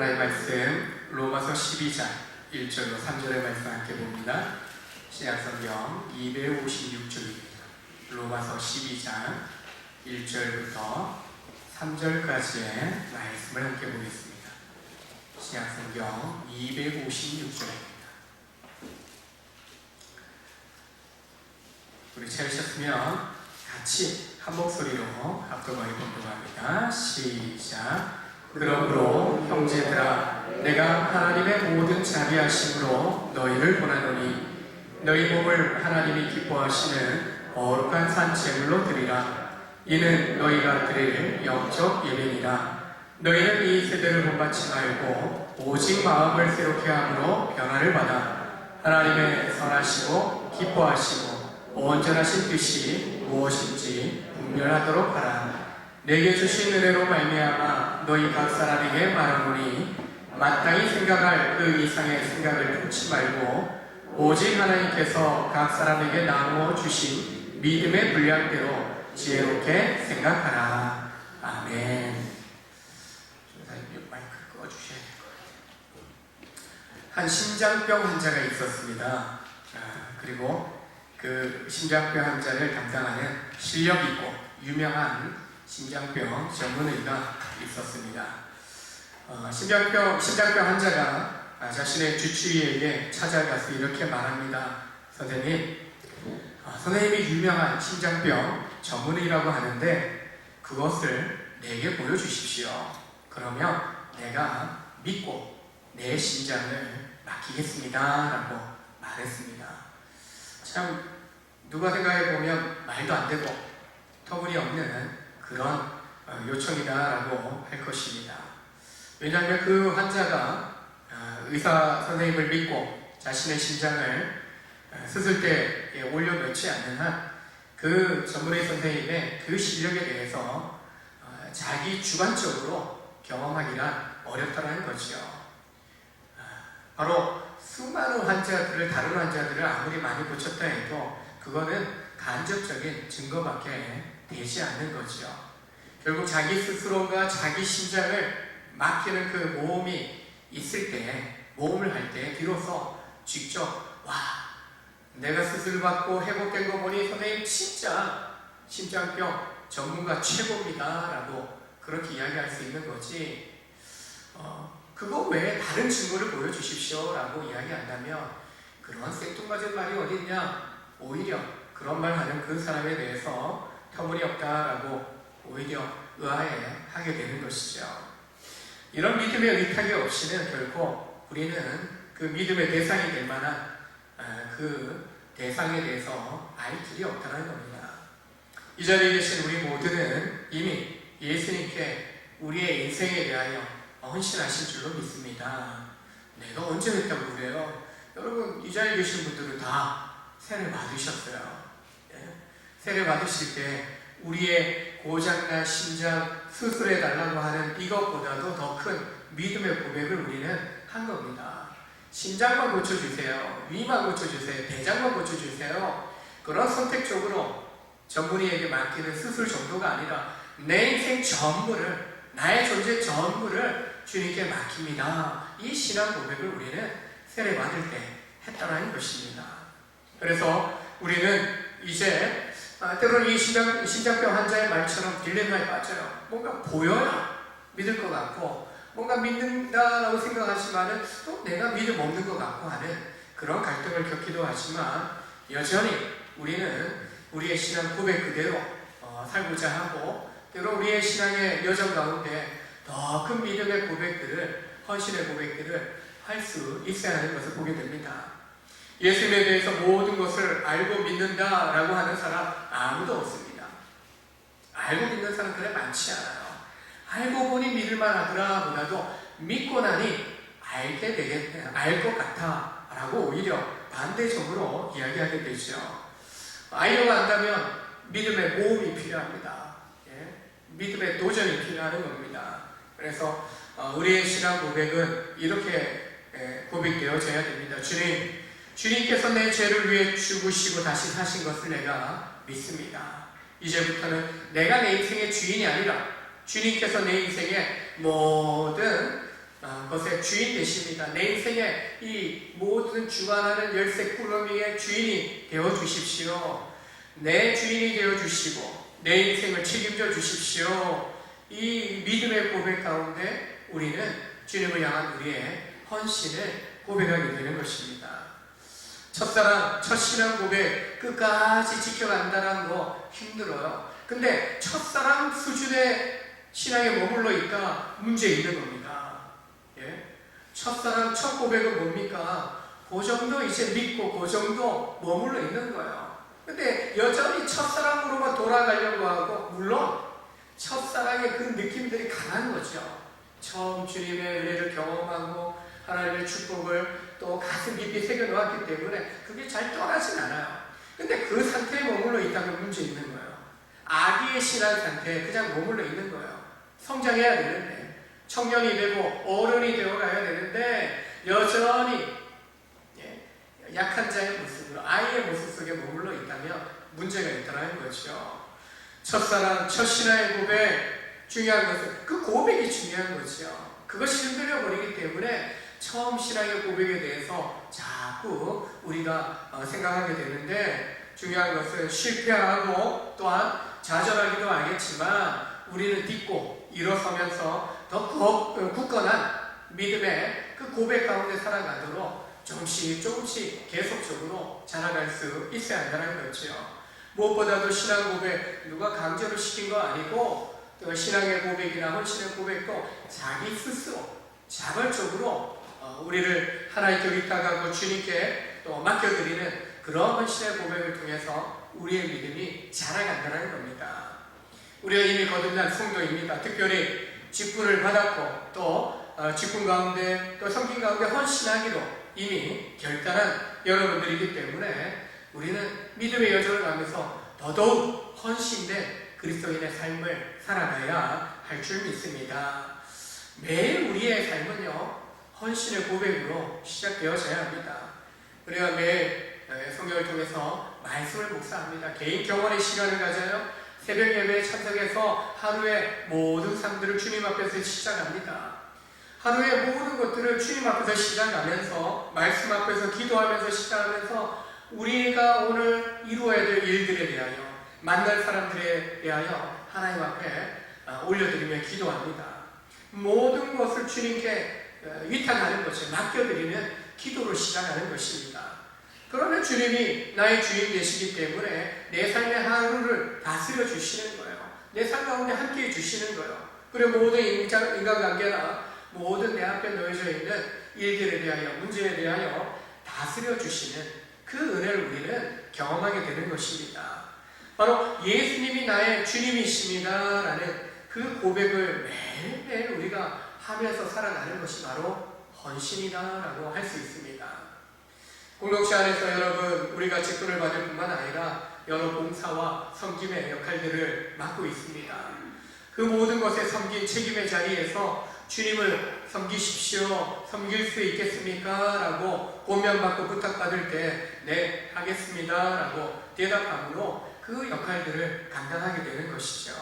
하나님의 말씀 로마서 12장 1절로 3절의 말씀 함께 봅니다. 신약성경 256쪽입니다. 로마서 12장 1절부터 3절까지의 말씀을 함께 보겠습니다. 신약성경 256쪽입니다. 우리 찾으셨으면 같이 한 목소리로 합독하여 봉독합니다. 시작. 그러므로 형제들아, 내가 하나님의 모든 자비하심으로 너희를 권하노니 너희 몸을 하나님이 기뻐하시는 거룩한 산 제물로 드리라. 이는 너희가 드릴 영적 예배니라. 너희는 이 세대를 본받지 말고 오직 마음을 새롭게 함으로 변화를 받아 하나님의 선하시고 기뻐하시고 온전하신 뜻이 무엇인지 분별하도록 하라. 내게 주신 은혜로 말미암아 너희 각 사람에게 말하노니 마땅히 생각할 그 이상의 생각을 품지 말고 오직 하나님께서 각 사람에게 나누어 주신 믿음의 분량대로 지혜롭게 생각하라. 아멘. 전사님 마이크 꺼주셔야 될 것 같아요. 한 심장병 환자가 있었습니다. 그리고 그 심장병 환자를 담당하는 실력 있고 유명한 심장병 전문의가 있었습니다. 심장병 환자가 자신의 주치의에게 찾아가서 이렇게 말합니다. 선생님이 유명한 심장병 전문의라고 하는데 그것을 내게 보여주십시오. 그러면 내가 믿고 내 심장을 맡기겠습니다. 라고 말했습니다. 참 누가 생각해보면 말도 안 되고 터무니없는 그런 요청이다라고 할 것입니다. 왜냐하면 그 환자가 의사 선생님을 믿고 자신의 심장을 수술대에 올려놓지 않는 한 그 전문의 선생님의 그 실력에 대해서 자기 주관적으로 경험하기란 어렵다는 거죠. 바로 수많은 환자들을, 다른 환자들을 아무리 많이 고쳤다 해도 그거는 간접적인 증거밖에 되지 않는 거죠. 결국 자기 스스로가 자기 심장을 맡기는 그 모험이 있을 때, 모험을 할 때 비로소 직접 내가 수술받고 회복된 거 보니 선생님 진짜 심장병 전문가 최고입니다 라고 그렇게 이야기할 수 있는 거지, 그거 외에 다른 증거를 보여주십시오 라고 이야기한다면 그런 생뚱맞은 말이 어딨냐, 오히려 그런 말 하는 그 사람에 대해서 터무니없다라고 오히려 의아해하게 되는 것이죠. 이런 믿음의 의탁이 없이는 결코 우리는 그 믿음의 대상이 될 만한 그 대상에 대해서 알 길이 없다는 겁니다. 이 자리에 계신 우리 모두는 이미 예수님께 우리의 인생에 대하여 헌신하신 줄로 믿습니다. 내가 언제 했다고 그래요? 여러분, 이 자리에 계신 분들은 다 세례 받으셨어요. 세례 받으실 때 우리의 고장난 심장 수술해달라고 하는 이것보다도 더 큰 믿음의 고백을 우리는 한 겁니다. 심장만 고쳐주세요. 위만 고쳐주세요. 대장만 고쳐주세요. 그런 선택적으로 전문의에게 맡기는 수술 정도가 아니라 내 인생 전부를, 나의 존재 전부를 주님께 맡깁니다. 이 신앙 고백을 우리는 세례 받을 때 했다는 것입니다. 그래서 우리는 이제 때로는 이 심장병 환자의 말처럼 딜레마에 빠져요. 뭔가 보여야 믿을 것 같고, 뭔가 믿는다라고 생각하지만은 또 내가 믿음 없는 것 같고 하는 그런 갈등을 겪기도 하지만, 여전히 우리는 우리의 신앙 고백 그대로 살고자 하고, 때로 우리의 신앙의 여정 가운데 더 큰 믿음의 고백들을, 헌신의 고백들을 할 수 있어야 하는 것을 보게 됩니다. 예수님에 대해서 모든 것을 알고 믿는다라고 하는 사람 아무도 없습니다. 알고 믿는 사람 그래 많지 않아요. 알고 보니 믿을만 하더라 보다도 믿고 나니 알게 되겠네, 알 것 같아 라고 오히려 반대적으로 이야기하게 되죠. 알려고 한다면 믿음의 모험이 필요합니다. 믿음의 도전이 필요한 겁니다. 그래서 우리의 신앙 고백은 이렇게 고백되어져야 됩니다. 주님께서 내 죄를 위해 죽으시고 다시 사신 것을 내가 믿습니다. 이제부터는 내가 내 인생의 주인이 아니라 주님께서 내 인생의 모든 것의 주인 되십니다. 내 인생의 이 모든 주관하는 열쇠 꾸러미의 주인이 되어 주십시오. 내 주인이 되어 주시고 내 인생을 책임져 주십시오. 이 믿음의 고백 가운데 우리는 주님을 향한 우리의 헌신을 고백하게 되는 것입니다. 첫사랑, 첫신앙 고백 끝까지 지켜간다는 거 힘들어요. 근데 첫사랑 수준의 신앙에 머물러 있다 문제 있는 겁니다. 예? 첫사랑, 첫 고백은 뭡니까? 그 정도 이제 믿고 그 정도 머물러 있는 거예요. 근데 여전히 첫사랑으로만 돌아가려고 하고, 물론 첫사랑의 그 느낌들이 강한 거죠. 처음 주님의 은혜를 경험하고 하나님의 축복을 또 가슴 깊이 새겨놓았기 때문에 그게 잘 떠나진 않아요. 근데 그 상태에 머물러 있다면 문제 있는 거예요. 아기의 신앙 상태에 그냥 머물러 있는 거예요. 성장해야 되는데, 청년이 되고 어른이 되어가야 되는데 여전히 약한 자의 모습으로, 아이의 모습 속에 머물러 있다면 문제가 있다는 거죠. 첫사랑, 첫신앙의 고백, 중요한 것은 그 고백이 중요한 거죠. 그것이 흔들려 버리기 때문에 처음 신앙의 고백에 대해서 자꾸 우리가 생각하게 되는데, 중요한 것은 실패하고 또한 좌절하기도 하겠지만 우리는 딛고 일어서면서 더 굳건한 믿음의 그 고백 가운데 살아가도록 조금씩 계속적으로 자라갈 수 있어야 한다는 거죠. 무엇보다도 신앙 고백, 누가 강제로 시킨 거 아니고, 또 신앙의 고백이나 헌신의 고백도 자기 스스로 자발적으로 우리를 하나님께 의탁하고 주님께 또 맡겨드리는 그런 헌신의 고백을 통해서 우리의 믿음이 자라간다는 겁니다. 우리가 이미 거듭난 성도입니다. 특별히 직분을 받았고 또 직분 가운데 또 섬긴 가운데 헌신하기로 이미 결단한 여러분들이기 때문에 우리는 믿음의 여정을 가면서 더더욱 헌신된 그리스도인의 삶을 살아가야 할 줄 믿습니다. 매일 우리의 삶은요, 헌신의 고백으로 시작되어져야 합니다. 우리가 매일 성경을 통해서 말씀을 묵상합니다. 개인 경원의 시간을 가져요. 새벽 예배에 참석해서 하루의 모든 삶들을 주님 앞에서 시작합니다. 하루의 모든 것들을 주님 앞에서 시작하면서, 말씀 앞에서 기도하면서 시작하면서 우리가 오늘 이루어야 될 일들에 대하여, 만날 사람들에 대하여 하나님 앞에 올려드리며 기도합니다. 모든 것을 주님께 위탁하는 것을 맡겨드리는 기도로 시작하는 것입니다. 그러면 주님이 나의 주인 되시기 때문에 내 삶의 하루를 다스려 주시는 거예요. 내 삶 가운데 함께 해 주시는 거예요. 그리고 모든 인간관계나 모든 내 앞에 놓여져 있는 일들에 대하여, 문제에 대하여 다스려 주시는 그 은혜를 우리는 경험하게 되는 것입니다. 바로 예수님이 나의 주님이십니다 라는 그 고백을 매일매일 우리가 하면서 살아가는 것이 바로 헌신이다라고 할 수 있습니다. 공동체 안에서 여러분, 우리가 직분을 받을 뿐만 아니라 여러 봉사와 섬김의 역할들을 맡고 있습니다. 그 모든 것에 섬긴 책임의 자리에서 주님을 섬기십시오, 섬길 수 있겠습니까? 라고 고면받고 부탁받을 때 네, 하겠습니다 라고 대답함으로 그 역할들을 감당하게 되는 것이죠.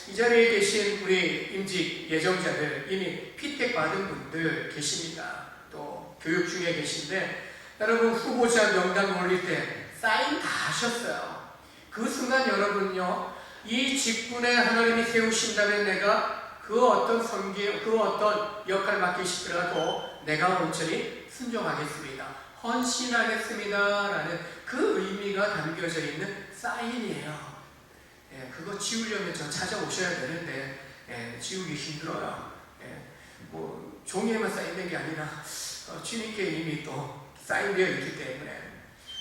이 자리에 계신 우리 임직 예정자들, 이미 피택 받은 분들 계십니다. 또 교육 중에 계신데, 여러분 후보자 명단 올릴 때 사인 다 하셨어요. 그 순간 여러분요, 이 직분에 하나님이 세우신다면 내가 그 어떤 섬기, 그 어떤 역할 맡기시더라도 내가 온전히 순종하겠습니다, 헌신하겠습니다 라는 그 의미가 담겨져 있는 사인이에요. 그거 지우려면 저 찾아오셔야 되는데 지우기 힘들어요. 뭐 종이에만 쌓이는 게 아니라 주님께 이미 또 사인되어 있기 때문에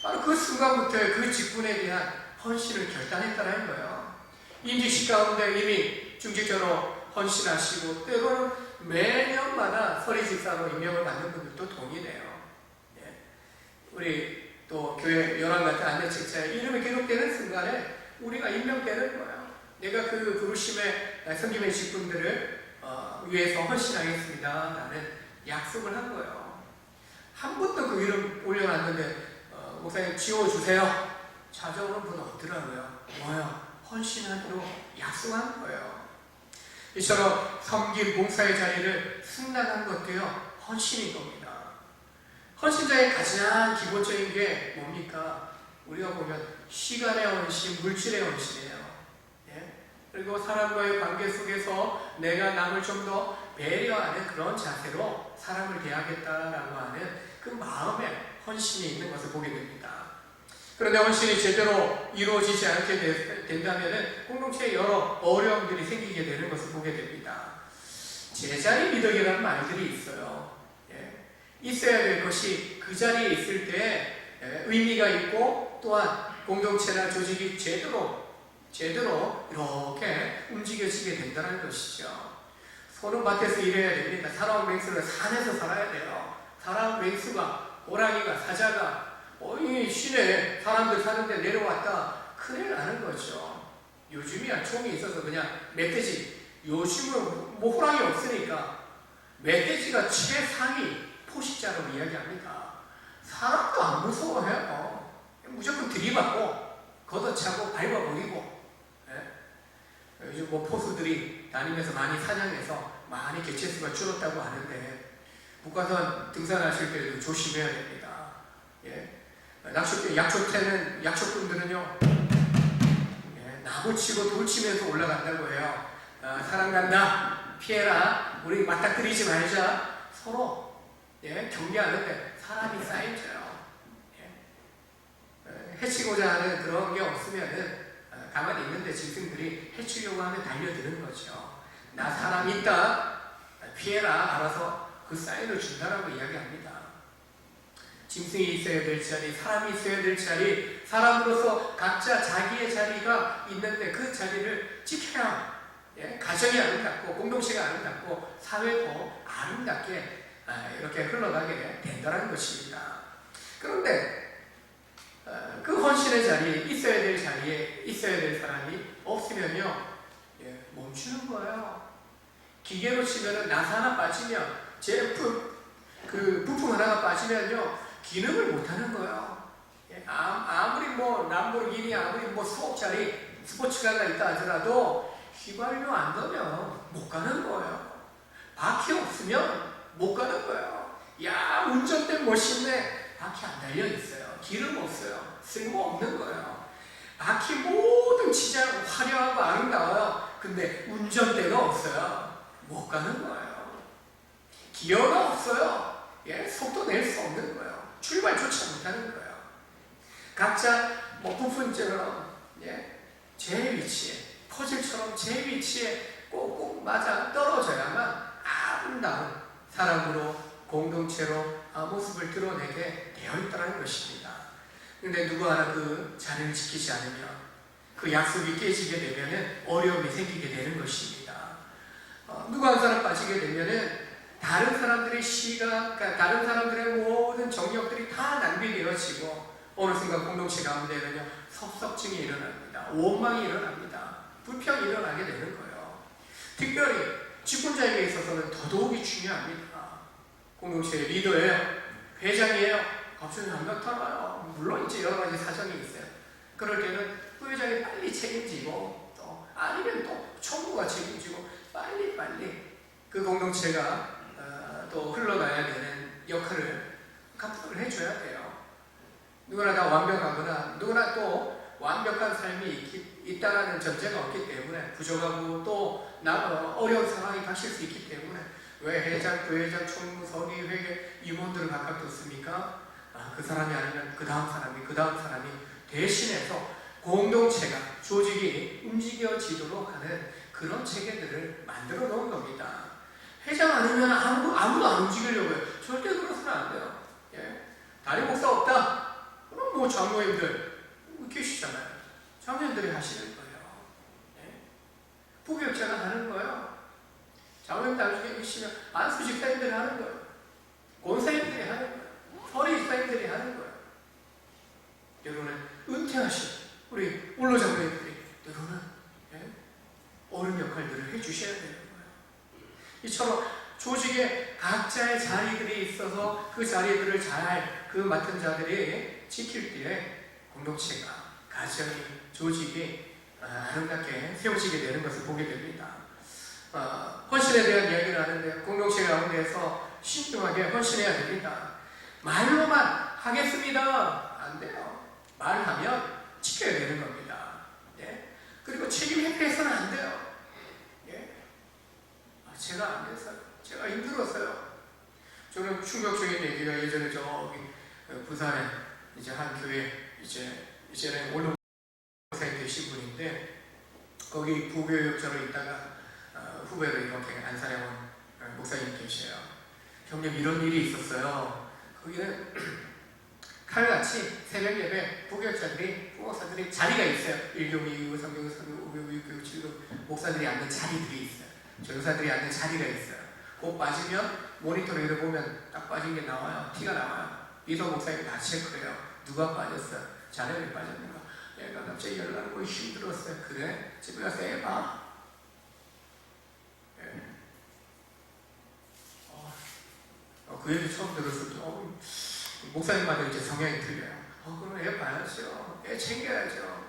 바로 그 순간부터 그 직분에 대한 헌신을 결단했다는 거예요. 임직식 가운데 이미 중직자로 헌신하시고 때로는 매년마다 서리직사로 임명을 받는 분들도 동일해요. 우리 또 교회 연합 같은 안내직자의 이름이 기록되는 순간에 우리가 임명되는 거예요. 내가 그 부르심의 섬김의 직분들을 위해서 헌신하겠습니다 라는 약속을 한 거예요. 한 번도 그 이름 올려놨는데 목사님 지워주세요, 찾아오는 분은 없더라고요. 뭐요? 헌신하기로 약속한 거예요. 이처럼 섬김 봉사의 자리를 승낙한 것도요, 헌신인 겁니다. 헌신자의 가장 기본적인 게 뭡니까? 우리가 보면 시간의 헌신, 물질의 헌신이에요. 예? 그리고 사람과의 관계 속에서 내가 남을 좀 더 배려하는 그런 자세로 사람을 대하겠다라고 하는 그 마음에 헌신이 있는 것을 보게 됩니다. 그런데 헌신이 제대로 이루어지지 않게 된다면 공동체에 여러 어려움들이 생기게 되는 것을 보게 됩니다. 제자리 미덕이라는 말들이 있어요. 예. 있어야 될 것이 그 자리에 있을 때 의미가 있고, 또한 공동체나 조직이 제대로 이렇게 움직여지게 된다는 것이죠. 소는 밭에서 일해야 됩니다. 사람 맹수는 산에서 살아야 돼요. 사람 맹수가, 호랑이가, 사자가 이 시내 사람들 사는데 내려왔다 큰일 나는 거죠. 요즘이야 총이 있어서 그냥 멧돼지, 요즘은 뭐 호랑이 없으니까 멧돼지가 최상위 포식자라고 이야기합니다. 사람도 안 무서워해요. 무조건 들이받고 걷어차고 밟아버리고. 예? 요즘 뭐 포수들이 다니면서 많이 사냥해서 많이 개체수가 줄었다고 하는데, 북한산 등산하실 때도 조심해야 됩니다. 예? 약초꾼들은요, 예, 나무 치고 돌 치면서 올라간다고 해요. 사람 간다, 피해라, 우리 맞닥뜨리지 말자, 서로 예, 경계하는데 사람이 쌓이죠. 예? 해치고자 하는 그런 게 없으면은 가만히 있는데 짐승들이 해치려고 하면 달려드는 거죠. 나 사람 있다, 피해라, 알아서 그 사인을 준다라고 이야기합니다. 짐승이 있어야 될 자리, 사람이 있어야 될 자리, 사람으로서 각자 자기의 자리가 있는데 그 자리를 지켜야, 예? 가정이 아름답고 공동체가 아름답고 사회도 아름답게 이렇게 흘러가게 된다는 것입니다. 그런데 그 헌신의 자리에 있어야 될 자리에 있어야 될 사람이 없으면요, 예, 멈추는 거예요. 기계로 치면은 나사 하나 빠지면, 제품 그 부품 하나가 빠지면요, 기능을 못하는 거예요. 예, 아무리 뭐 람보르기니, 아무리 뭐 수억짜리 스포츠카가 있다 하더라도 휘발유 안 넣으면 못 가는 거예요. 바퀴 없으면 못 가는 거예요. 야, 운전대 멋있네. 바퀴 안 달려 있어요. 기름 없어요. 쓸모없는 거예요. 바퀴 모든 치장 화려하고 아름다워요. 근데 운전대가 없어요. 못 가는 거예요. 기어가 없어요. 예, 속도 낼 수 없는 거예요. 출발조차 못하는 거예요. 각자 뭐 부품처럼, 예, 제 위치에, 퍼즐처럼 제 위치에 꼭꼭 맞아 떨어져야만 아름다운 사람으로, 공동체로 모습을 드러내게 되어 있다는 것입니다. 근데 누구 하나 그 자리를 지키지 않으면, 그 약속이 깨지게 되면 어려움이 생기게 되는 것입니다. 누구 한 사람 빠지게 되면은 다른 사람들의 시각, 다른 사람들의 모든 정력들이 다 낭비되어지고, 어느 순간 공동체 가운데는요, 섭섭증이 일어납니다. 원망이 일어납니다. 불평이 일어나게 되는 거예요. 특별히 직분자에게 있어서는 더더욱이 중요합니다. 공동체의 리더예요, 회장이에요, 갑자기 안 나타나요. 물론 이제 여러 가지 사정이 있어요. 그럴 때는 부회장이 빨리 책임지고, 또 아니면 또 총무가 책임지고 빨리 그 공동체가 또 흘러가야 되는 역할을 감당을 해줘야 돼요. 누구나 다 완벽하거나 누구나 또 완벽한 삶이 있다는 전제가 없기 때문에, 부족하고 또 어려운 상황이 닥칠 수 있기 때문에, 왜 회장, 부회장, 총무, 서기, 회계 임원들을 각각 뒀습니까? 그 사람이 아니면 그 다음 사람이 대신해서 공동체가, 조직이 움직여지도록 하는 그런 체계들을 만들어 놓은 겁니다. 회장 아니면 아무도 안 움직이려고 해요. 절대 그러서는 안 돼요. 예? 담임 목사 없다? 그럼 뭐 장로님들 계시잖아요. 장로님들이 하시는 거예요. 예? 부교육자가 하는 거예요. 장로님 나중에 계시면 안수 집사님들이 하는 거예요. 권사님들이 하는 거예요. 서리 집사님들이 하는 거예요. 여러분은 은퇴하신 우리 원로 장로님들이 여러분은 어른 역할들을 해주셔야 되는 거예요. 이처럼 조직에 각자의 자리들이 있어서 그 자리들을 잘 그 맡은 자들이 지킬 때에 공동체가, 가정이, 조직이 아름답게 세워지게 되는 것을 보게 됩니다. 헌신에 대한 이야기를 하는데 공동체 가운데에서 신중하게 헌신해야 됩니다. 말로만 하겠습니다. 안 돼요. 말하면 지켜야 되는 겁니다. 예? 그리고 책임 회피해서는 안 돼요. 예? 제가 안 돼서요. 제가 힘들었어요. 저는 충격적인 얘기가 예전에 저기 부산에 이제 한 교회 이제는 올림픽 되신 분인데 거기 부교육자로 있다가 후배로 이렇게 안산에 온 목사님 계셔요. 형님 이런 일이 있었어요. 거기는 칼같이 새벽 예배 부교육자들이 부목사들이 자리가 있어요. 1교구, 2교구, 3교구, 4교구, 5교구, 6교구, 7교구 목사들이 앉는 자리들이 있어요. 전사들이 앉는 자리가 있어요. 곧 빠지면 모니터를 보면 딱 빠진 게 나와요. 티가 나와요. 이도 목사님이 다 체크해요. 누가 빠졌어요? 자네를 빠졌는가? 내가 갑자기 연락 오고 힘들었어요. 그래? 집에 가서 해봐. 예. 그 얘기 처음 들었을 때 목사님마다 이제 성향이 틀려요. 그럼 애 봐야죠. 애 챙겨야죠.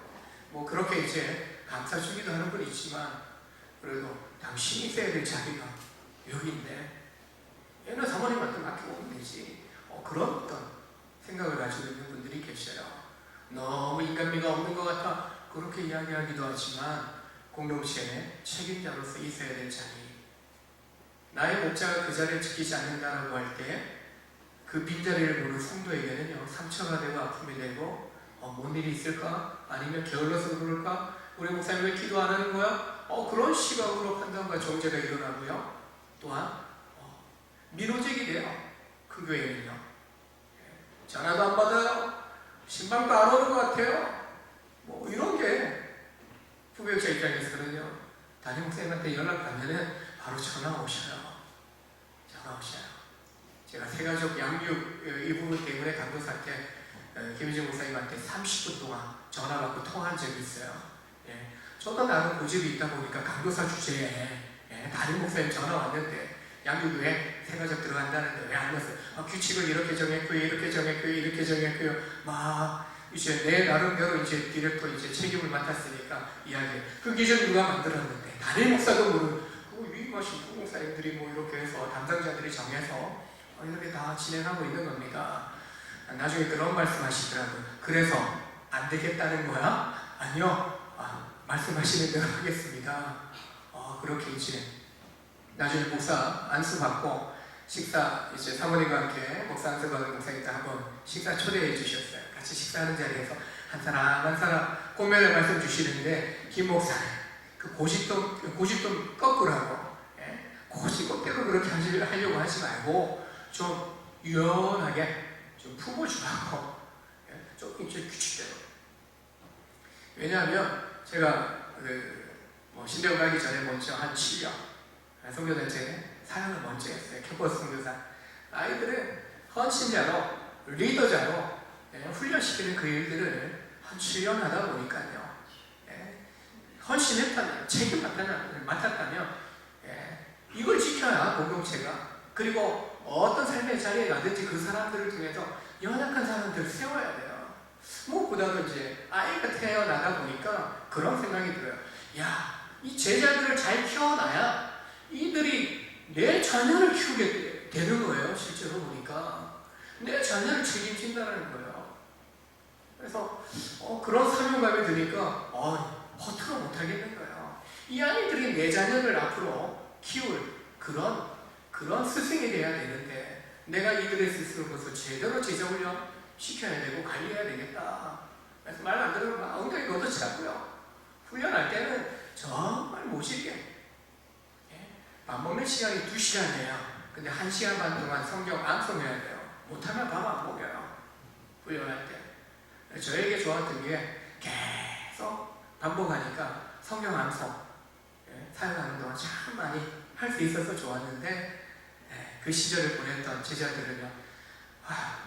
뭐 그렇게 이제 감사 주기도 하는 분 있지만 그래도 당신이 있어야 될 자리가 여기인데 얘는 사모님한테 맡겨오면 되지. 그런 어떤 생각을 가지고 있는 분들이 계셔요. 너무 인간미가 없는 것 같아 그렇게 이야기하기도 하지만 공동체의 책임자로서 있어야 될 자리, 나의 목자가 그 자리를 지키지 않는다라고 할 때 그 빈자리를 보는 성도에게는요 상처가 되고 아픔이 되고 뭔 일이 있을까? 아니면 게을러서 그럴까? 우리 목사님 왜 기도 안 하는 거야? 그런 시각으로 판단과 정죄가 일어나고요. 또한 민호직이 돼요. 그 교회는요. 전화도 안 받아요. 신방도 안 오는 것 같아요. 뭐 이런 게 부교육자 입장에서는요. 담임 목사님한테 연락하면은 바로 전화 오셔요. 전화 오셔요. 제가 세가족 양육 이 부분 때문에 강도사 때 김희정 목사님한테 30분 동안 전화 받고 통화한 적이 있어요. 예. 저도 나름 고집이 있다 보니까 강도사 주제에 담임 목사님 전화 왔는데 양육에 세가족 들어간다는데 왜 안 왔어요? 규칙을 이렇게 정했고요, 이렇게 정했고요, 이렇게 정했고요. 막 이제 내 나름대로 이제 디렉터 이제 책임을 맡았으니까 이야기. 그 기준 누가 만들었는데 담임 목사도 모르고 위임하신 부목사님들이 뭐 이렇게 해서 담당자들이 정해서 이렇게 다 진행하고 있는 겁니다. 나중에 그런 말씀하시더라고요. 그래서 안 되겠다는 거야? 아니요. 말씀하시는 대로 하겠습니다. 그렇게 이제 나중에 목사 안수 받고 식사 이제 사모님과 함께 목사 안수 받은 목사님들 한번 식사 초대해 주셨어요. 같이 식사하는 자리에서 한 사람 꼬매를 말씀 주시는데 김 목사님 그 고집좀 꺾으라고 고집대로 그렇게 하려고 하지 말고 좀 유연하게 좀 품어주라고 좀 이제 규칙대로. 왜냐하면 제가 신대원 가기 전에 먼저 한 7년 선교단체 사역을 먼저 했어요. 캠퍼스 선교사. 아이들은 헌신자로 리더자로 훈련시키는 그 일들을 한 7년 하다 보니까요. 헌신했다면 책임 맡았다면 이걸 지켜야 공동체가 그리고 어떤 삶의 자리에 가든지 그 사람들을 통해서 연약한 사람들을 세워야 돼요. 무엇보다도 이제 아이가 태어나다 보니까 그런 생각이 들어요. 이 제자들을 잘 키워놔야 이들이 내 자녀를 키우게 되는 거예요. 실제로 보니까 내 자녀를 책임진다는 거예요. 그래서 그런 사명감이 드니까 허투루 못하겠는 거예요. 이 아이들이 내 자녀를 앞으로 키울 그런 스승이 돼야 되는데 내가 이들의 스승을 벌써 제대로 재정훈련 시켜야 되고 관리해야 되겠다. 그래서 말 안 들으면 막 엉덩이 걷어차고요. 훈련할 때는 정말 모시게 밥 먹는 시간이 2시간이에요. 근데 1시간 반 동안 성경 암송해야 돼요. 못하면 밥 안 먹여요. 훈련할 때. 저에게 좋았던 게 계속 반복하니까 성경 암송 사용하는 동안 참 많이 할 수 있어서 좋았는데 그 시절을 보냈던 제자들은요.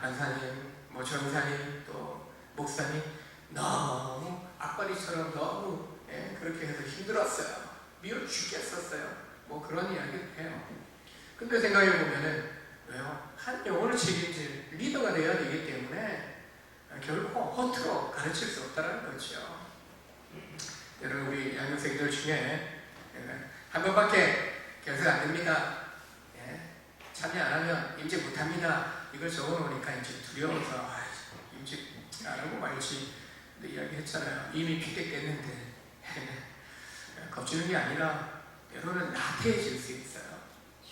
안사님, 전사님, 또 목사님 너무 악바리처럼 너무 그렇게 해서 힘들었어요. 미워 죽겠었어요. 뭐 그런 이야기를 해요. 근데 생각해보면은 왜요? 한 영혼을 책임질 리더가 되어야 되기 때문에 결코 허투루 가르칠 수 없다는 거죠. 여러분 우리 양육생들 중에 한 번밖에 결석 안 됩니다. 예? 참여 안 하면 임직 못 합니다. 이걸 적어 놓으니까 이제 두려워서 임직 안 하고 말지 이야기했잖아요. 이미 피격됐는데 겁주는 게 아니라 때로는 나태해질 수 있어요.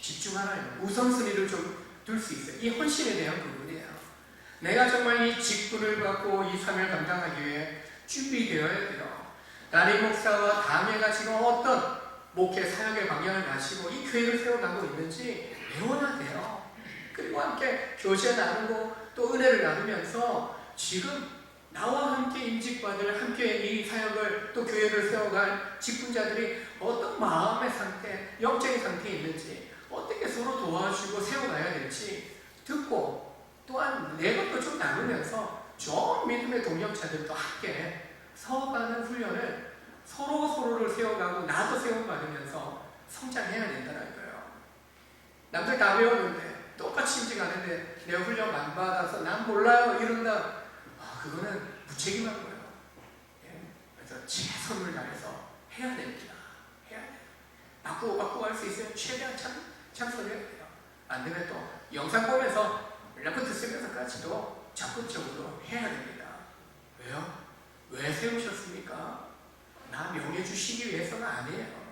집중하라. 우선순위를 좀 둘 수 있어요. 이 헌신에 대한 부분이에요. 내가 정말 이 직분을 받고 이 삶을 감당하기 위해 준비되어야 돼요. 담임 목사와 담예가 지금 어떤 목회 사역의 방향을 가지고 이 교회를 세워가고 있는지 배워야 돼요. 그리고 함께 교제 나누고 또 은혜를 나누면서 지금 나와 함께 임직받을 함께 이 사역을 또 교회를 세워갈 직분자들이 어떤 마음의 상태, 영적인 상태에 있는지 어떻게 서로 도와주고 세워가야 될지 듣고 또한 내 것도 좀 나누면서 좀 믿음의 동역자들도 함께 서가는 훈련을 서로를 세워가고 나도 세워받으면서 성장해야 된다는 거예요. 남들 다 배웠는데 똑같이 임직하는데 내가 훈련 안 받아서 난 몰라요 이런다. 그거는 무책임한 거예요. 예? 그래서 최선을 다해서 해야 됩니다. 해야 돼요. 바꾸고 할 수 있으면 최대한 참선해야 돼요. 안 되면 또 영상 보면서 레포트 쓰면서까지도 적극적으로 해야 됩니다. 왜요? 왜 세우셨습니까? 나 명예 주시기 위해서는 아니에요.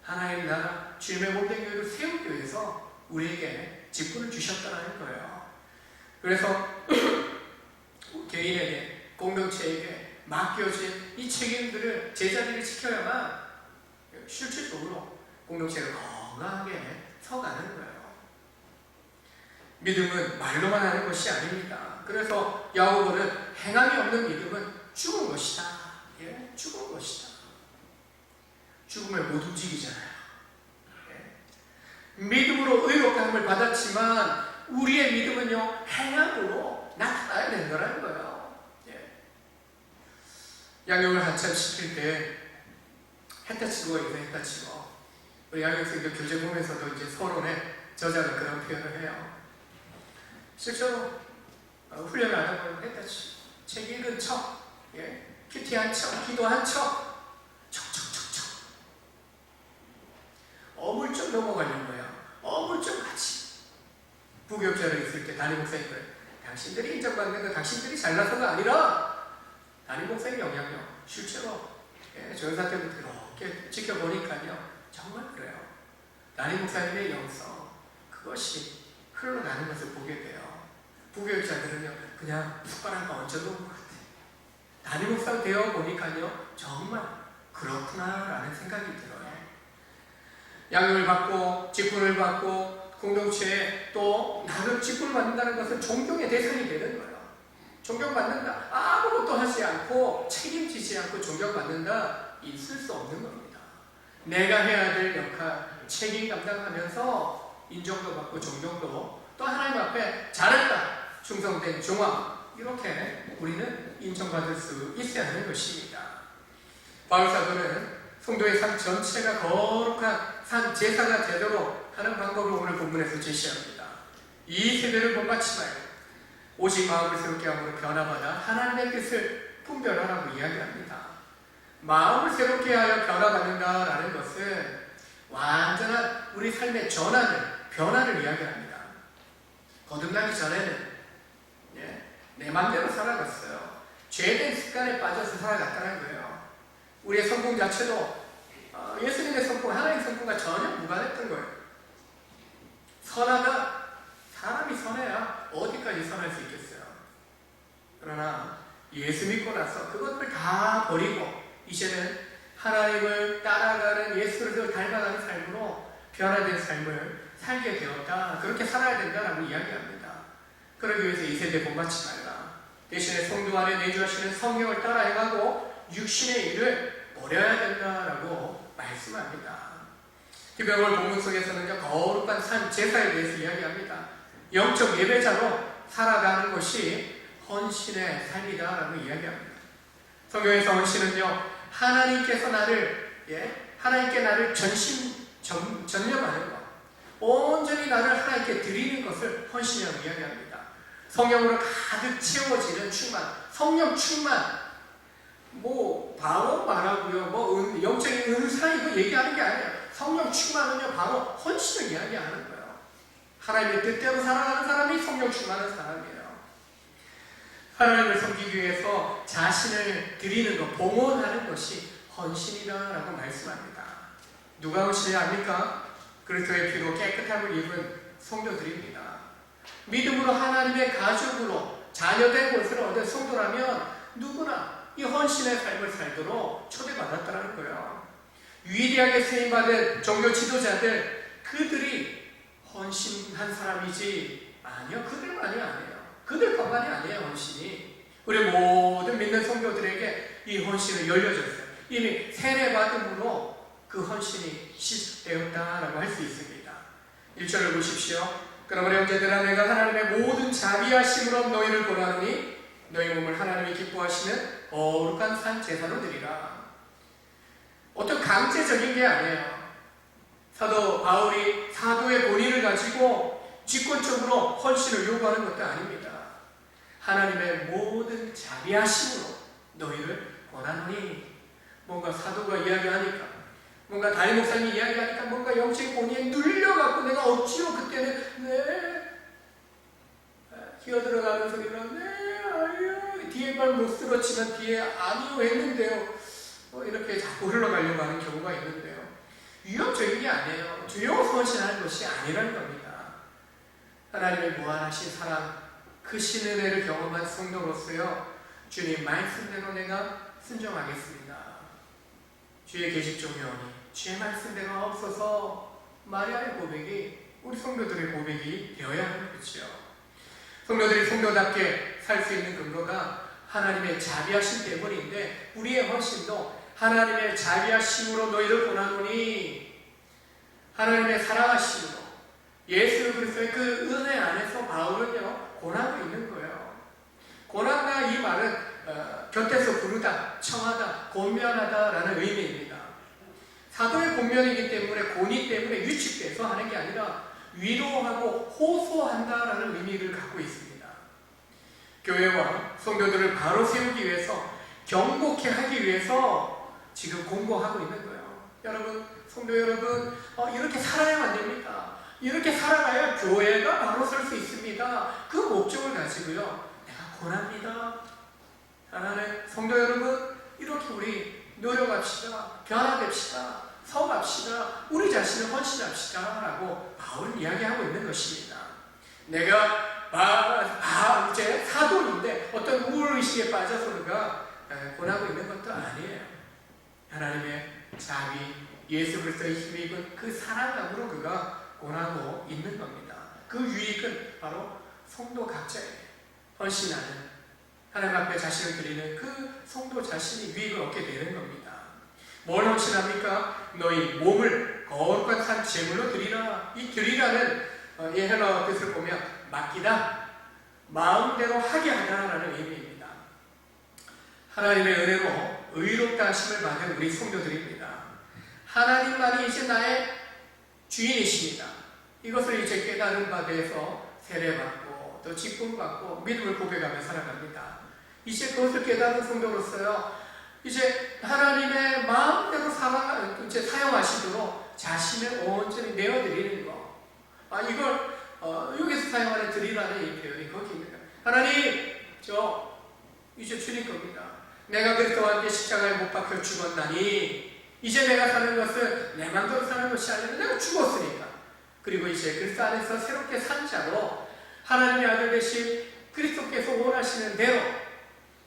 하나님 나라 주님의 몸된 교회를 세우기 위해서 우리에게 직분을 주셨다는 거예요. 그래서 개인에게, 공동체에게 맡겨진 이 책임들을 제자리를 지켜야만 실질적으로 공동체가 건강하게 서가는 거예요. 믿음은 말로만 하는 것이 아닙니다. 그래서 야고보는 행함이 없는 믿음은 죽은 것이다. 예? 죽은 것이다. 죽으면 못 움직이잖아요. 예? 믿음으로 의롭다함을 받았지만 우리의 믿음은요 행함으로 나타나야 된다는 거예요. 예. 양육을 한참 시킬 때 했다 치고 이거 했다 치고 우리 양육생들 교재 보면서도 이제 서론에 저자가 그런 표현을 해요. 실제로 훈련을 안 하고 했다 치고 책 읽은 척, 예. 큐티한 척, 기도한 척, 척척척척 어물쩍 넘어가려는 거예요. 어물쩍 같이 부교육자로 있을 때 담임 목사님들 당신들이 인정받는 거 당신들이 잘나서가 아니라 담임 목사님 영향력 실제로 조연사 때부터 이렇게 지켜보니까요 정말 그래요. 담임 목사님의 영성 그것이 흘러가는 것을 보게 돼요. 부교육자들은요 그냥 숟가락 얹어놓은 것 같아요. 담임 목사 되어 보니까요 정말 그렇구나라는 생각이 들어요. 양육을 받고 직분을 받고 공동체에 또 나를 직분을 받는다는 것은 존경의 대상이 되는 거예요. 존경받는다. 아무것도 하지 않고 책임지지 않고 존경받는다. 있을 수 없는 겁니다. 내가 해야 될 역할, 책임 감당하면서 인정도 받고 존경도 또 하나님 앞에 잘했다. 충성된 종합. 이렇게 우리는 인정받을 수 있어야 하는 것입니다. 바울 사도는 성도의 삶 전체가 거룩한 삶 제사가 되도록 하는 방법을 오늘 본문에서 제시합니다. 이 세대를 본받지 말고 오직 마음을 새롭게 함으로 변화받아 하나님의 뜻을 분별하라고 이야기합니다. 마음을 새롭게 하여 변화받는다라는 것은 완전한 우리 삶의 변화를 이야기합니다. 거듭나기 전에는 내 마음대로 살아갔어요. 죄된 습관에 빠져서 살아갔다는 거예요. 우리의 성공 자체도 예수님의 성공, 하나님의 성공과 전혀 무관했던 거예요. 선하다. 사람이 선해야 어디까지 선할 수 있겠어요. 그러나 예수 믿고 나서 그것들 다 버리고 이제는 하나님을 따라가는 예수를 닮아가는 삶으로 변화된 삶을 살게 되었다. 그렇게 살아야 된다라고 이야기합니다. 그러기 위해서 이 세대에 본받지 말라. 대신에 성도 안에 내주하시는 성령을 따라 행하고 육신의 일을 버려야 된다라고 말씀합니다. 디베올 본문 속에서는 거룩한 삶 제사에 대해서 이야기합니다. 영적 예배자로 살아가는 것이 헌신의 삶이다라고 이야기합니다. 성경에서 헌신은요 하나님께 나를 전념하는 것, 온전히 나를 하나님께 드리는 것을 헌신이라고 이야기합니다. 성령으로 가득 채워지는 충만, 성령 충만, 바로 말하고요, 영적인 은사 이거 얘기하는 게 아니에요. 성령 충만은요 바로 헌신을 이야기하는 거예요. 하나님의 뜻대로 살아가는 사람이 성령 충만한 사람이에요. 하나님을 섬기기 위해서 자신을 드리는 것, 봉헌하는 것이 헌신이다라고 말씀합니다. 누가 헌신해야 합니까? 그리스도의 피로 깨끗함을 입은 성도들입니다. 믿음으로 하나님의 가족으로 자녀된 것을 얻은 성도라면 누구나 이 헌신의 삶을 살도록 초대받았다는 거예요. 위대하게 쓰임받은 종교 지도자들, 그들이 헌신한 사람이지 아니요, 그들만이 아니에요. 그들뿐만이 아니에요. 헌신이 우리 모든 믿는 성도들에게 이 헌신을 열려줬어요. 이미 세례받음으로 그 헌신이 시작되었다라고 할 수 있습니다. 1절을 보십시오. 그러므로 형제들아, 내가 하나님의 모든 자비하심으로 너희를 권하노니 너희 몸을 하나님이 기뻐하시는 거룩한 산 제사로 드리라. 어떤 강제적인 게 아니에요. 사도 바울이 사도의 본의를 가지고 직권적으로 헌신을 요구하는 것도 아닙니다. 하나님의 모든 자비하심으로 너희를 권하노니, 뭔가 사도가 이야기하니까, 뭔가 담임 목사님이 이야기하니까 뭔가 영적 본의에 눌려갖고 내가 억지로 그때는 기어들어가는 소리로 아유, 뒤에 말 못 들었지만 뒤에 아니요 했는데요, 이렇게 자꾸 흘러가려고 하는 경우가 있는데요, 위협적인 게 아니에요. 두려워서 헌신하는 것이 아니라는 겁니다. 하나님의 무한하신 사랑, 그 신의 은혜를 경험한 성도로서요, 주님 말씀대로 내가 순종하겠습니다. 주의 계집 종려오니 주의 말씀대로 없어서 마리아의 고백이 우리 성도들의 고백이 되어야 하는 거죠. 성도들이 성도답게 살 수 있는 근거가 하나님의 자비하심 때문인데, 우리의 헌신도 하나님의 자비하심으로 너희를 권하노니, 하나님의 사랑하심으로 예수 그리스도의 그 은혜 안에서 바울은요 권하고 있는 거예요. 권한다, 이 말은 곁에서 부르다, 청하다, 권면하다라는 의미입니다. 사도의 권면이기 때문에, 권위 때문에 위축돼서 하는 게 아니라 위로하고 호소한다라는 의미를 갖고 있습니다. 교회와 성도들을 바로 세우기 위해서, 경고케 하기 위해서 지금 공고하고 있는 거예요. 여러분, 성도 여러분, 이렇게 살아야 안 됩니다. 이렇게 살아가야 교회가 바로 설 수 있습니다. 그 목적을 가지고요, 내가 권합니다. 하나님, 성도 여러분, 이렇게 우리 노력합시다. 변화됩시다. 서갑시다. 우리 자신을 헌신합시다. 라고 바울은 이야기하고 있는 것입니다. 내가 이제 사도인데 어떤 우울의식에 빠져서 우리가 권하고 있는 것도 아니에요. 하나님의 자비, 예수 그리스도의 힘입은 그 사랑감으로 그가 권하고 있는 겁니다. 그 유익은 바로 성도 각자에게 헌신하는, 하나님 앞에 자신을 드리는 그 성도 자신이 유익을 얻게 되는 겁니다. 뭘 헌신합니까? 너희 몸을 거룩한 산 제물로 드리라. 이 드리라는 이 헬라어 뜻을 보면 맡기다, 마음대로 하게 하다라는 의미입니다. 하나님의 은혜로 의롭다 하심을 받은 우리 성도들입니다. 하나님만이 이제 나의 주인이십니다. 이것을 이제 깨달은 바 되어서 세례받고 또 직분받고 믿음을 고백하며 살아갑니다. 이제 그것을 깨달은 성도로서요, 이제 하나님의 마음대로 이제 사용하시도록 자신을 온전히 내어드리는 거. 이걸 여기서 사용하는 드리라는 이 표현이 거기입니다. 하나님, 저 이제 주님 겁니다. 내가 그리스도와 함께 십자가에 못 박혀 죽었나니 이제 내가 사는 것은 내 맘대로 사는 것이 아니라 내가 죽었으니까, 그리고 이제 그리스도 안에서 새롭게 산 자로 하나님의 아들 되신 그리스도께서 원하시는 대로,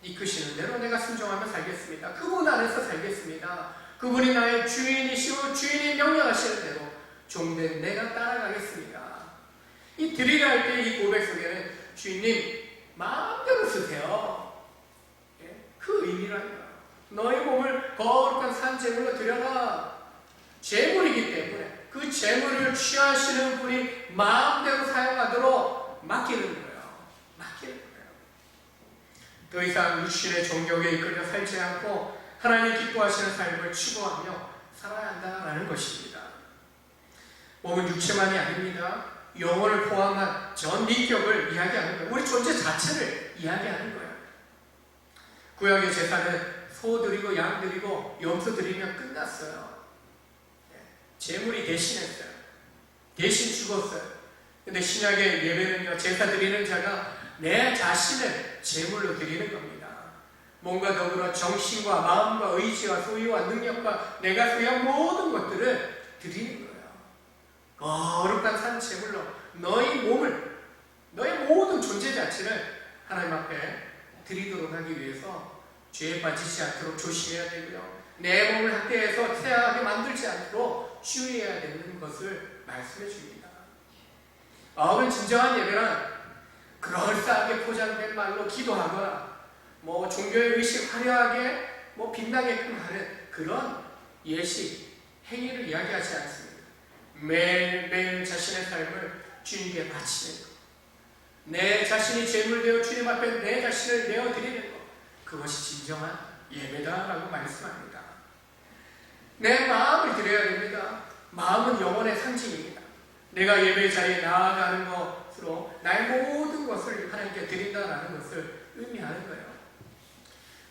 이끄시는 대로 내가 순종하며 살겠습니다. 그분 안에서 살겠습니다. 그분이 나의 주인이시고 주인이 명령하시는 대로 종된 내가 따라가겠습니다. 이 드리라 할 때 이 고백 속에는 주인님 마음대로 쓰세요, 그 의미라는 거예요. 너의 몸을 거룩한 산 제물로 드려라. 제물이기 때문에 그 제물을 취하시는 분이 마음대로 사용하도록 맡기는 거예요. 맡기는 거예요. 더 이상 육신의 종교에 이끌려 살지 않고 하나님 기뻐하시는 삶을 추구하며 살아야 한다는 것입니다. 몸은 육체만이 아닙니다. 영혼을 포함한 전 인격을 이야기하는 거예요. 우리 존재 자체를 이야기하는 거예요. 구약의 제사는 소 드리고 양 드리고 염소 드리면 끝났어요. 제물이 대신했어요. 대신 죽었어요. 근데 신약의 예배는요, 제사 드리는 자가 내 자신을 제물로 드리는 겁니다. 몸과 더불어 정신과 마음과 의지와 소유와 능력과 내가 소유한 모든 것들을 드리는 거예요. 거룩한 산 제물로 너희 몸을, 너의 모든 존재 자체를 하나님 앞에 드리도록 하기 위해서 죄에 빠지지 않도록 조심해야 되고요. 내 몸을 학대해서 태아하게 만들지 않도록 주의해야 되는 것을 말씀해 줍니다. 마음은 진정한 예배란 그럴싸하게 포장된 말로 기도하거나 종교의 의식 화려하게 빛나게끔 하는 그런 예식, 행위를 이야기하지 않습니다. 매일매일 자신의 삶을 주님께 바치는 것, 내 자신이 제물되어 주님 앞에 내 자신을 내어드리는 것, 그것이 진정한 예배다라고 말씀합니다. 내 마음을 드려야 됩니다. 마음은 영혼의 상징입니다. 내가 예배 자리에 나아가는 것으로 나의 모든 것을 하나님께 드린다는 것을 의미하는 거예요.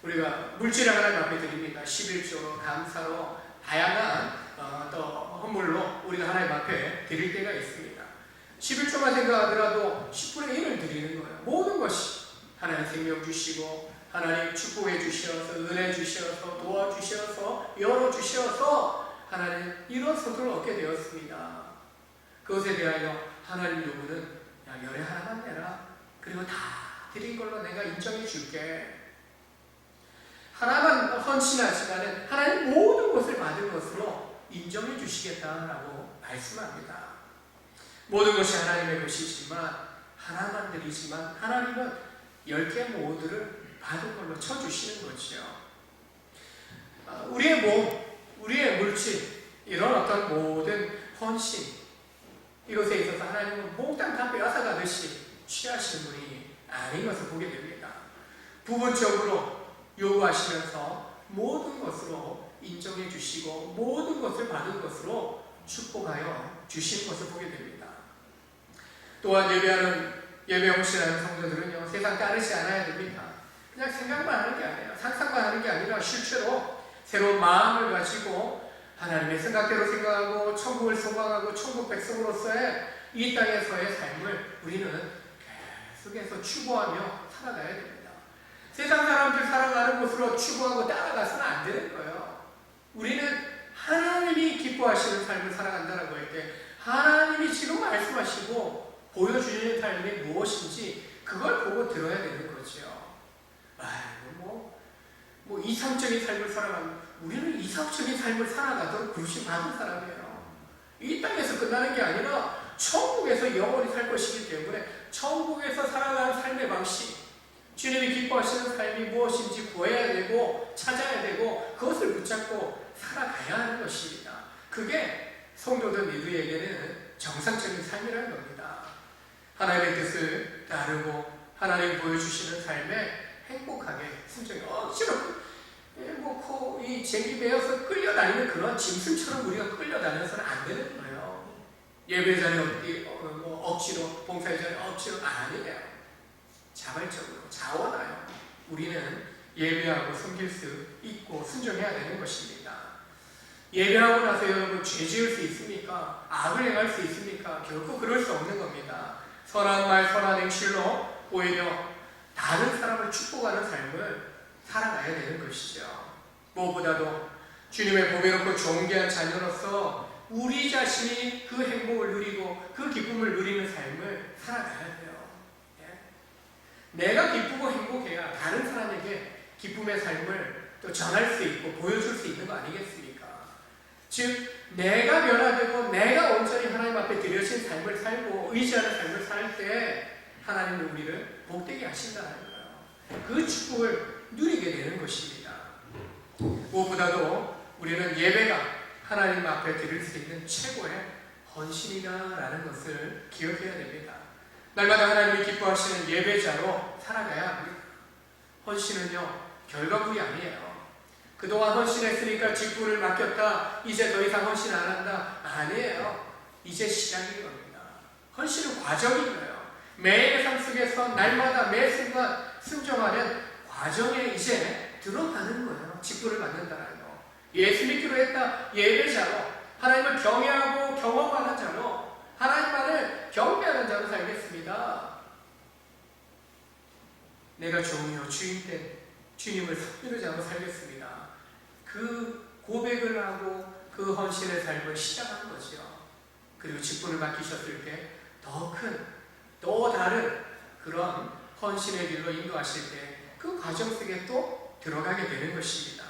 우리가 물질을 하나님 앞에 드립니다. 11조로, 감사로, 다양한 또 헌물로 우리가 하나님 앞에 드릴 때가 있습니다. 11조만 생각하더라도 10분의 1을 드리는 거예요. 모든 것이 하나님 생명 주시고 하나님 축복해 주셔서 은혜 주셔서 도와주셔서 열어주셔서 하나님 이런 소득을 얻게 되었습니다. 그것에 대하여 하나님 요구는 야, 열에 하나만 내라. 그리고 다 드린 걸로 내가 인정해 줄게. 하나만 헌신하지만은 하나님 모든 것을 받은 것으로 인정해 주시겠다라고 말씀합니다. 모든 것이 하나님의 것이지만 하나만 드리지만 하나님은 10개 모두를 받은 걸로 쳐주시는 거죠. 우리의 몸, 우리의 물질, 이런 어떤 모든 헌신, 이것에 있어서 하나님은 몽땅 다 빼앗아가듯이 취하시는 분이 아닌 것을 보게 됩니다. 부분적으로 요구하시면서 모든 것으로 인정해 주시고 모든 것을 받은 것으로 축복하여 주시는 것을 보게 됩니다. 또한 예배 헌신하는 성도들은요, 세상 따르지 않아야 됩니다. 그냥 생각만 하는 게 아니라, 상상만 하는 게 아니라 실제로 새로운 마음을 가지고 하나님의 생각대로 생각하고 천국을 소망하고 천국 백성으로서의 이 땅에서의 삶을 우리는 계속해서 추구하며 살아가야 됩니다. 세상 사람들 살아가는 곳으로 추구하고 따라가서는 안 되는 거예요. 우리는 하나님이 기뻐하시는 삶을 살아간다고 할 때 하나님이 지금 말씀하시고 보여주시는 삶이 무엇인지 그걸 보고 들어야 되는 거죠. 이상적인 삶을 살아가는, 우리는 이상적인 삶을 살아가도록 부르심 받은 사람이에요. 이 땅에서 끝나는 게 아니라 천국에서 영원히 살 것이기 때문에 천국에서 살아가는 삶의 방식, 주님이 기뻐하시는 삶이 무엇인지 구해야 되고 찾아야 되고 그것을 붙잡고 살아가야 하는 것입니다. 그게 성도들 우리에게는 정상적인 삶이라는 겁니다. 하나님의 뜻을 따르고 하나님 보여주시는 삶에 행복하게 순종해 억지로 이 쟁기매어서 끌려다니는 그런 짐승처럼 우리가 끌려다녀서는 안 되는 거예요. 예배 자리에 억지로, 봉사의 자리에 억지로 아니에요. 자발적으로 자원하여 우리는 예배하고 섬길 수 있고 순종해야 되는 것입니다. 예배하고 나서 여러분 죄 지을 수 있습니까? 악을 행할 수 있습니까? 결코 그럴 수 없는 겁니다. 선한 말, 선한 행실로 오히려 다른 사람을 축복하는 삶을 살아가야 되는 것이죠. 무엇보다도 주님의 보배롭고 존귀한 자녀로서 우리 자신이 그 행복을 누리고 그 기쁨을 누리는 삶을 살아가야 돼요. 내가 기쁘고 행복해야 다른 사람에게 기쁨의 삶을 또 전할 수 있고 보여줄 수 있는 거 아니겠습니까? 즉 내가 변화되고 내가 온전히 하나님 앞에 드려진 삶을 살고 의지하는 삶을 살 때 하나님은 우리를 복되게 하신다는 거예요. 그 축복을 누리게 되는 것입니다. 무엇보다도 우리는 예배가 하나님 앞에 드릴 수 있는 최고의 헌신이다라는 것을 기억해야 됩니다. 날마다 하나님이 기뻐하시는 예배자로 살아가야 합니다. 헌신은요, 결과물이 아니에요. 그동안 헌신했으니까 직분을 맡겼다, 이제 더 이상 헌신 안 한다. 아니에요. 이제 시작인 겁니다. 헌신은 과정인 거예요. 매일의 삶 속에서 날마다 매 순간 순종하는 과정에 이제 들어가는 거예요. 직분을 받는다는 거. 예수 믿기로 했다, 예배자로 하나님을 경외하고 경험하는 자로, 하나님만을 경배하는 자로 살겠습니다. 내가 종이요 주인된 주님을 섬기는 자로 살겠습니다. 그 고백을 하고 그 헌신의 삶을 시작한 거죠. 그리고 직분을 맡기셨을 때 더 큰, 또 다른 그런 헌신의 길로 인도하실 때 그 과정 속에 또 들어가게 되는 것입니다.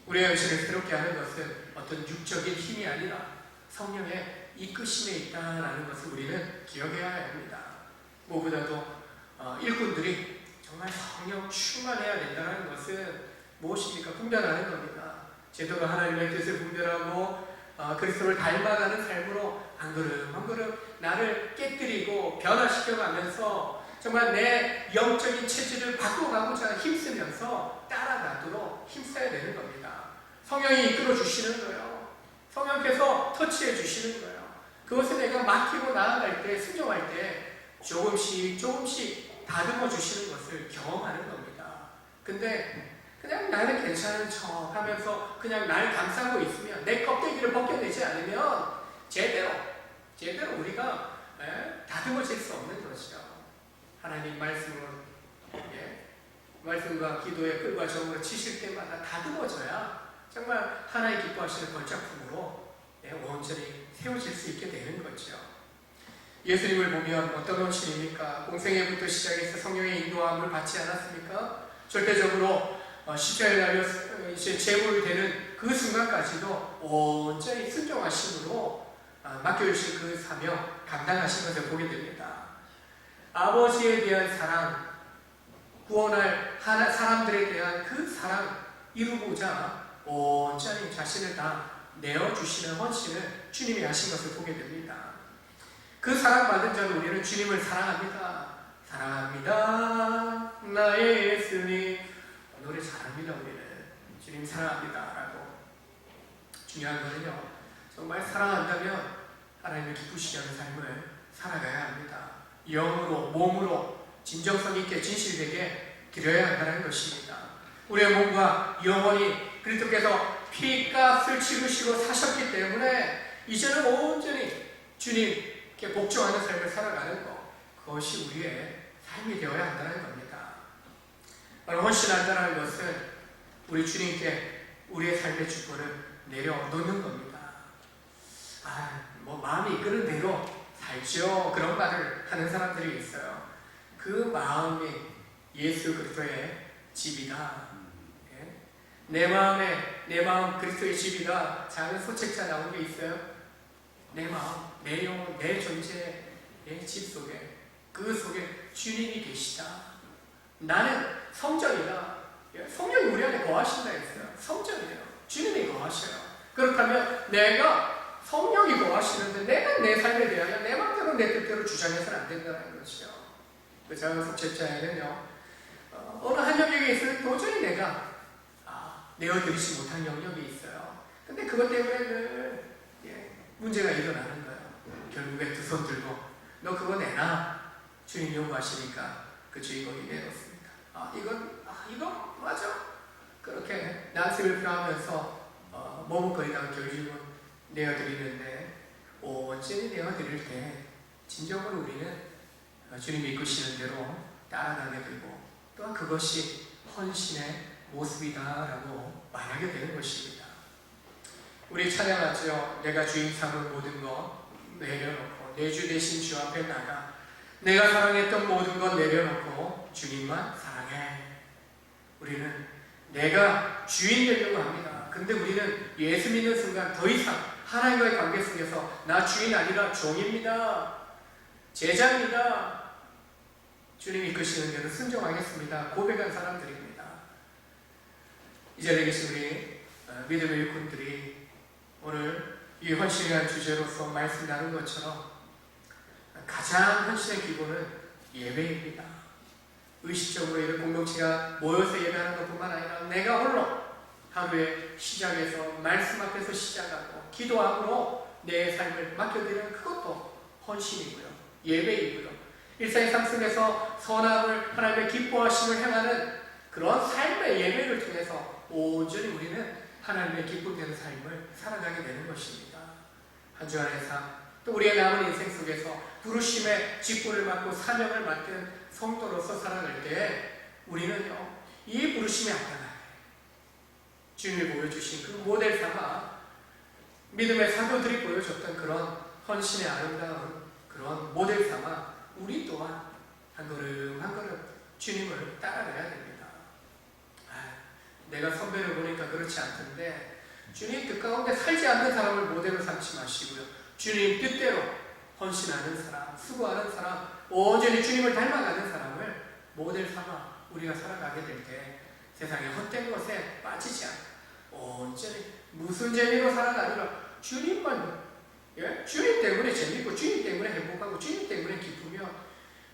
우리의 헌신을 새롭게 하는 것은 어떤 육적인 힘이 아니라 성령의 이끄심에 있다는 것을 우리는 기억해야 합니다. 무엇보다도 일꾼들이 정말 성령 충만해야 된다는 것은 무엇입니까? 분별하는 겁니다. 제대로 하나님의 뜻을 분별하고 그리스도를 닮아가는 삶으로 한 걸음 한 걸음 나를 깨뜨리고 변화시켜가면서 정말 내 영적인 체질을 바꿔가고자 힘쓰면서 따라가도록 힘써야 되는 겁니다. 성령이 이끌어 주시는 거예요. 성령께서 터치해 주시는 거예요. 그것을 내가 맡기고 나아갈 때, 순종할 때 조금씩 다듬어 주시는 것을 경험하는 겁니다. 근데 그냥 나는 괜찮은 척 하면서 그냥 날 감싸고 있으면, 내 껍데기를 벗겨내지 않으면 제대로 우리가 다듬어질 수 없는 것이죠. 하나님 말씀으로, 말씀과 기도의 끈과 정으로 치실 때마다 다듬어져야 정말 하나님 기뻐하시는 걸작품으로 온전히 세워질 수 있게 되는 거죠. 예수님을 보면 어떤 헌신입니까? 공생애부터 시작해서 성령의 인도함을 받지 않았습니까? 절대적으로 십자가에 달려 제물이 되는 그 순간까지도 온전히 순종하심으로 맡겨주신 그 사명 감당하신 것을 보게 됩니다. 아버지에 대한 사랑, 구원할 사람들에 대한 그 사랑 이루고자 온전히 자신을 다 내어주시는 헌신을 주님이 하신 것을 보게 됩니다. 그 사랑받은 자는 우리는 주님을 사랑합니다. 사랑합니다 나의 예수님. 노래 잘합니다. 우리는 주님 사랑합니다 라고. 중요한 거는요, 정말 사랑한다면 하나님을 기쁘시게 하는 삶을 살아가야 합니다. 영으로, 몸으로 진정성 있게 진실되게 드려야 한다는 것입니다. 우리의 몸과 영혼이 그리스도께서 피값을 치르시고 사셨기 때문에 이제는 온전히 주님께 복종하는 삶을 살아가는 것, 그것이 우리의 삶이 되어야 한다는 겁니다. 헌신한다는 것은 우리 주님께 우리의 삶의 주권을 내려놓는 겁니다. 마음이 이끄는 대로 살죠, 그런 말을 하는 사람들이 있어요. 그 마음이 예수 그리스도의 집이다. 내 마음 그리스도의 집이다. 작은 소책자 나온 게 있어요. 내 마음, 내 영혼, 내 존재, 내 집 속에, 그 속에 주님이 계시다. 나는 성전이다. 성령이 우리 안에 거하신다 했어요. 성전이에요. 주님이 거하셔요. 그렇다면 내가 성령이 거하시는데 내가 내 삶에 대하여 내 마음대로 내 뜻대로 주장해서는 안 된다는 것이죠. 그 작은 속죄자에는요, 어느 한 영역에 있으면 도저히 내가 내어드리지 못한 영역이 있어요. 근데 그것 때문에 늘 문제가 일어나는 거예요. 결국에 두 손 들고 너 그거 내놔. 주님 요구하시니까 그 주인공이 내놓습니다. 이거 맞아. 그렇게 난색을 표하면서 머뭇거리다가 결국은 내어드리는데, 온전히 내어드릴 때 진정으로 우리는 주님이 이끄시는 대로 따라가게 되고, 또한 그것이 헌신의 모습이다라고 말하게 되는 것입니다. 우리 찬양하죠. 내가 주인 삼은 모든 것 내려놓고 내 주 대신 주 앞에 나가 내가 사랑했던 모든 것 내려놓고 주님만 사랑해. 우리는 내가 주인 되려고 합니다. 근데 우리는 예수 믿는 순간 더 이상 하나님과의 관계 속에서 나 주인 아니라 종입니다. 제자입니다. 주님이 이끄시는 대로 순종하겠습니다. 고백한 사람들입니다. 이 자리에 계신 우리 믿음의 일꾼들이 오늘 이 헌신에 대한 주제로서 말씀 나눈 것처럼 가장 헌신의 기본은 예배입니다. 의식적으로 이런 공동체가 모여서 예배하는 것뿐만 아니라 내가 홀로 하루에 시작해서 말씀 앞에서 시작하고 기도함으로 내 삶을 맡겨드리는 그것도 헌신이고요. 예배이고요. 일상의 삶 속에서 선함을, 하나님의 기뻐하심을 행하는 그런 삶의 예배를 통해서 온전히 우리는 하나님의 기쁨되는 삶을 살아가게 되는 것입니다. 한 주간의 삶, 또 우리의 남은 인생 속에서 부르심의 직분을 맡고 사명을 맡은 성도로서 살아갈 때 우리는요, 이 부르심에 앞당하게 주님이 보여주신 그 모델 삼아 믿음의 사도들이 보여줬던 그런 헌신의 아름다운 그런 모델 삼아 우리 또한 한 걸음 한 걸음 주님을 따라가야 됩니다. 내가 선배를 보니까 그렇지 않던데 주님 뜻 가운데 살지 않는 사람을 모델로 삼지 마시고요, 주님 뜻대로 헌신하는 사람, 수고하는 사람, 온전히 주님을 닮아가는 사람을 모델 삼아 우리가 살아가게 될 때 세상의 헛된 것에 빠지지 않고 온전히 무슨 재미로 살아가느라 주님만, 주님 때문에 재밌고 주님 때문에 행복하고 주님 때문에 기쁘며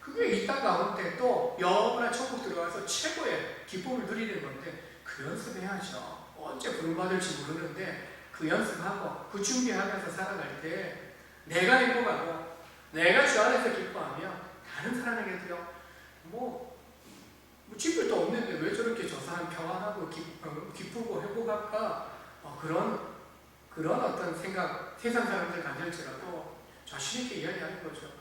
그게 이 땅 가운데 또 영원한 천국 들어가서 최고의 기쁨을 누리는 건데 그 연습해야죠. 언제 부름받을지 모르는데 그 연습하고 그 준비하면서 살아갈 때 내가 행복하고 내가 주 안에서 기뻐하며 다른 사람에게도요, 짚을 도 없는데 왜 저렇게 저 사람 평안하고 기쁘고 행복할까? 그런 어떤 생각 세상 사람들 가질지라도 자신 있게 이야기하는 거죠.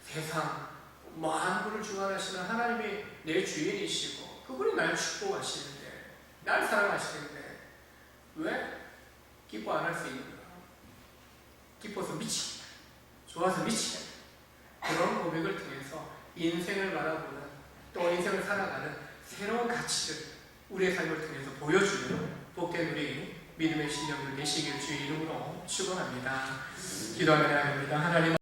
세상 만물을 주관하시는 하나님이 내 주인이시고 그분이 날 축복하시는데 날 사랑하시는데 왜 기뻐 안 할 수 있는가? 기뻐서 미치겠다, 좋아서 미치겠다. 그런 고백을 통해서 인생을 바라보는 또 인생을 살아가는 새로운 가치를 우리의 삶을 통해서 보여주는 복된 우리 믿음의 신령들 되시길 주의 이름으로 축원합니다. 기도하며 나아갑니다. 하나님